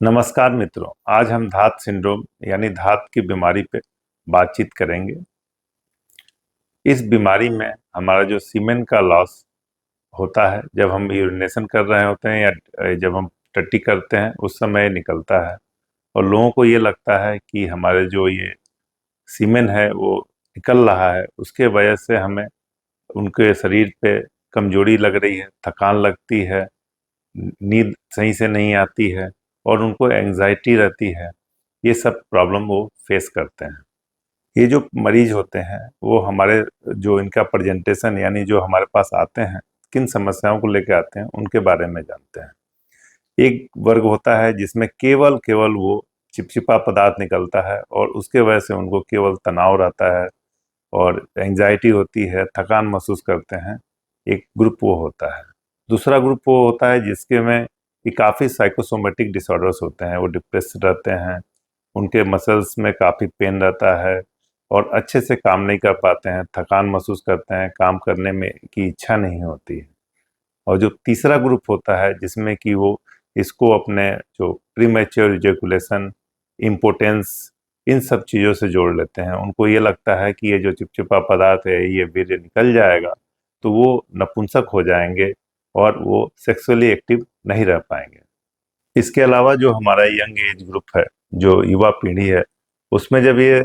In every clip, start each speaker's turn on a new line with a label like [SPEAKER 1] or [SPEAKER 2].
[SPEAKER 1] नमस्कार मित्रों, आज हम धात सिंड्रोम यानी धात की बीमारी पे बातचीत करेंगे। इस बीमारी में हमारा जो सीमेन का लॉस होता है, जब हम यूरिनेशन कर रहे होते हैं या जब हम टट्टी करते हैं उस समय निकलता है और लोगों को ये लगता है कि हमारे जो ये सीमेन है वो निकल रहा है, उसके वजह से हमें उनके शरीर पे कमजोरी लग रही है, थकान लगती है, नींद सही से नहीं आती है और उनको एंजाइटी रहती है। ये सब प्रॉब्लम वो फेस करते हैं। ये जो मरीज होते हैं वो हमारे जो इनका प्रेजेंटेशन यानी जो हमारे पास आते हैं, किन समस्याओं को लेकर आते हैं उनके बारे में जानते हैं। एक वर्ग होता है जिसमें केवल केवल वो चिपचिपा पदार्थ निकलता है और उसके वजह से उनको केवल तनाव रहता है और एंजाइटी होती है, थकान महसूस करते हैं। एक ग्रुप वो होता है। दूसरा ग्रुप वो होता है जिसके में ये काफ़ी साइकोसोमेटिक डिसऑर्डर्स होते हैं, वो डिप्रेस्ड रहते हैं, उनके मसल्स में काफ़ी पेन रहता है और अच्छे से काम नहीं कर पाते हैं, थकान महसूस करते हैं, काम करने में की इच्छा नहीं होती है। और जो तीसरा ग्रुप होता है जिसमें कि वो इसको अपने जो प्रीमैच्योर इजैकुलेशन, इम्पोटेंस, इन सब चीज़ों से जोड़ लेते हैं। उनको ये लगता है कि ये जो चिपचिपा पदार्थ है ये वीर्य निकल जाएगा तो वो नपुंसक हो जाएंगे और वो सेक्सुअली एक्टिव नहीं रह पाएंगे। इसके अलावा जो हमारा यंग एज ग्रुप है, जो युवा पीढ़ी है, उसमें जब ये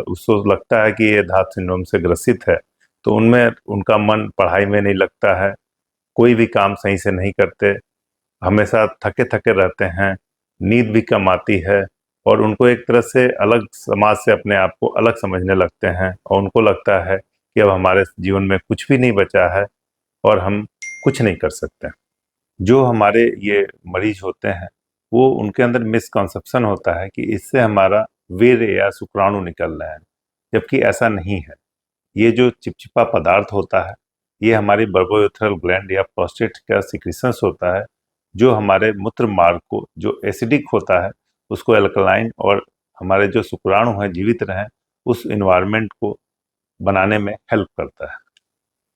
[SPEAKER 1] उसको लगता है कि ये धात सिंड्रोम से ग्रसित है तो उनमें उनका मन पढ़ाई में नहीं लगता है, कोई भी काम सही से नहीं करते, हमेशा थके थके रहते हैं, नींद भी कम आती है और उनको एक तरह से अलग, समाज से अपने आप को अलग समझने लगते हैं और उनको लगता है कि अब हमारे जीवन में कुछ भी नहीं बचा है और हम कुछ नहीं कर सकते। जो हमारे ये मरीज होते हैं वो उनके अंदर मिसकॉन्सेप्शन होता है कि इससे हमारा वीर्य या शुक्राणु निकल रहे हैं, जबकि ऐसा नहीं है। ये जो चिपचिपा पदार्थ होता है ये हमारी बर्बोयूथेरल ग्लैंड या प्रोस्टेट का सिक्रीशंस होता है, जो हमारे मूत्र मार्ग को, जो एसिडिक होता है, उसको एल्कलाइन और हमारे जो शुक्राणु हैं जीवित रहें उस इन्वायरमेंट को बनाने में हेल्प करता है।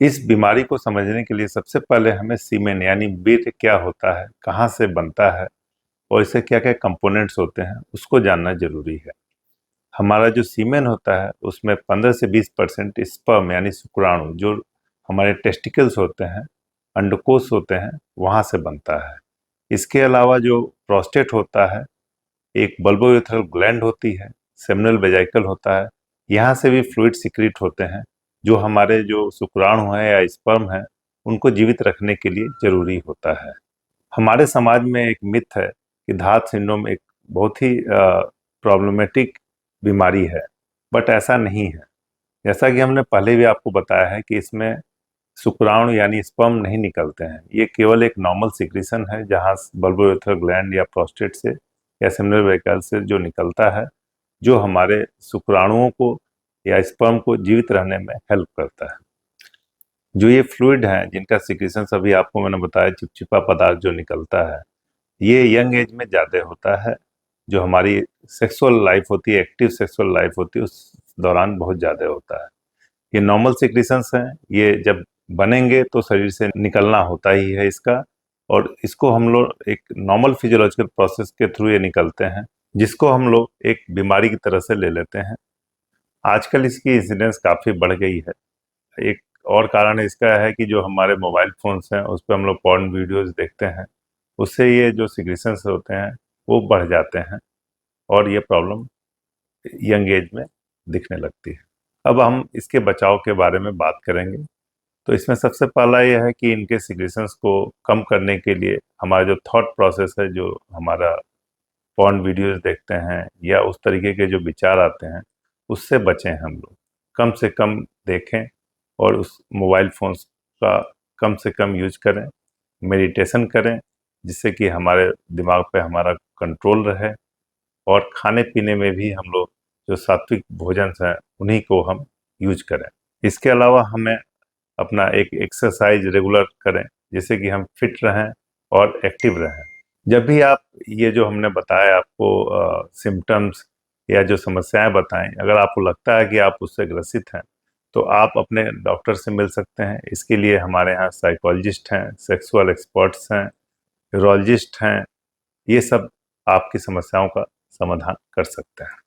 [SPEAKER 1] इस बीमारी को समझने के लिए सबसे पहले हमें सीमेन यानी वीर्य क्या होता है, कहाँ से बनता है और इससे क्या क्या कंपोनेंट्स होते हैं उसको जानना जरूरी है। हमारा जो सीमेन होता है उसमें 15 से 20% स्पर्म यानी शुक्राणु, जो हमारे टेस्टिकल्स होते हैं, अंडकोश होते हैं, वहाँ से बनता है। इसके अलावा जो प्रोस्टेट होता है, एक बल्बोयूथेरल ग्लैंड होती है, सेमिनल वेजाइकल होता है, यहाँ से भी फ्लूइड सिक्रीट होते हैं जो हमारे जो शुक्राणु हैं या स्पर्म हैं उनको जीवित रखने के लिए जरूरी होता है। हमारे समाज में एक मिथ है कि धात सिंड्रोम एक बहुत ही प्रॉब्लमेटिक बीमारी है, बट ऐसा नहीं है। जैसा कि हमने पहले भी आपको बताया है कि इसमें शुक्राणु यानी स्पर्म नहीं निकलते हैं, ये केवल एक नॉर्मल सिक्रीशन है जहाँ बल्बोयूथेरल ग्लैंड या प्रोस्टेट से या सेमिनल वेहिकल से जो निकलता है, जो हमारे शुक्राणुओं को या स्पर्म को जीवित रहने में हेल्प करता है। जो ये फ्लूइड हैं जिनका सिक्रीशन अभी आपको मैंने बताया, चिपचिपा पदार्थ जो निकलता है, ये यंग एज में ज़्यादा होता है। जो हमारी सेक्सुअल लाइफ होती है, एक्टिव सेक्सुअल लाइफ होती है, उस दौरान बहुत ज़्यादा होता है। ये नॉर्मल सिक्रीशंस हैं, ये जब बनेंगे तो शरीर से निकलना होता ही है इसका, और इसको हम लोग एक नॉर्मल फिजियोलॉजिकल प्रोसेस के थ्रू ये निकलते हैं, जिसको हम लोग एक बीमारी की तरह से ले लेते हैं। आजकल इसकी इंसिडेंस काफ़ी बढ़ गई है। एक और कारण इसका है कि जो हमारे मोबाइल फोन्स हैं उस पर हम लोग पॉर्न वीडियोस देखते हैं, उससे ये जो सिक्रीशंस होते हैं वो बढ़ जाते हैं और ये प्रॉब्लम यंग एज में दिखने लगती है। अब हम इसके बचाव के बारे में बात करेंगे। तो इसमें सबसे पहला यह है कि इनके सिक्रीशंस को कम करने के लिए हमारा जो थॉट प्रोसेस है, जो हमारा पॉर्न वीडियोस देखते हैं या उस तरीके के जो विचार आते हैं, उससे बचें हम लोग। कम से कम देखें और उस मोबाइल फोन्स का कम से कम यूज करें, मेडिटेशन करें जिससे कि हमारे दिमाग पे हमारा कंट्रोल रहे, और खाने पीने में भी हम लोग जो सात्विक भोजन है उन्हीं को हम यूज करें। इसके अलावा हमें अपना एक एक्सरसाइज रेगुलर करें जिससे कि हम फिट रहें और एक्टिव रहें। जब भी आप ये जो हमने बताया आपको सिम्टम्स या जो समस्याएं बताएं, अगर आपको लगता है कि आप उससे ग्रसित हैं तो आप अपने डॉक्टर से मिल सकते हैं। इसके लिए हमारे यहाँ साइकोलॉजिस्ट हैं, सेक्सुअल एक्सपर्ट्स हैं, यूरोलॉजिस्ट हैं, ये सब आपकी समस्याओं का समाधान कर सकते हैं।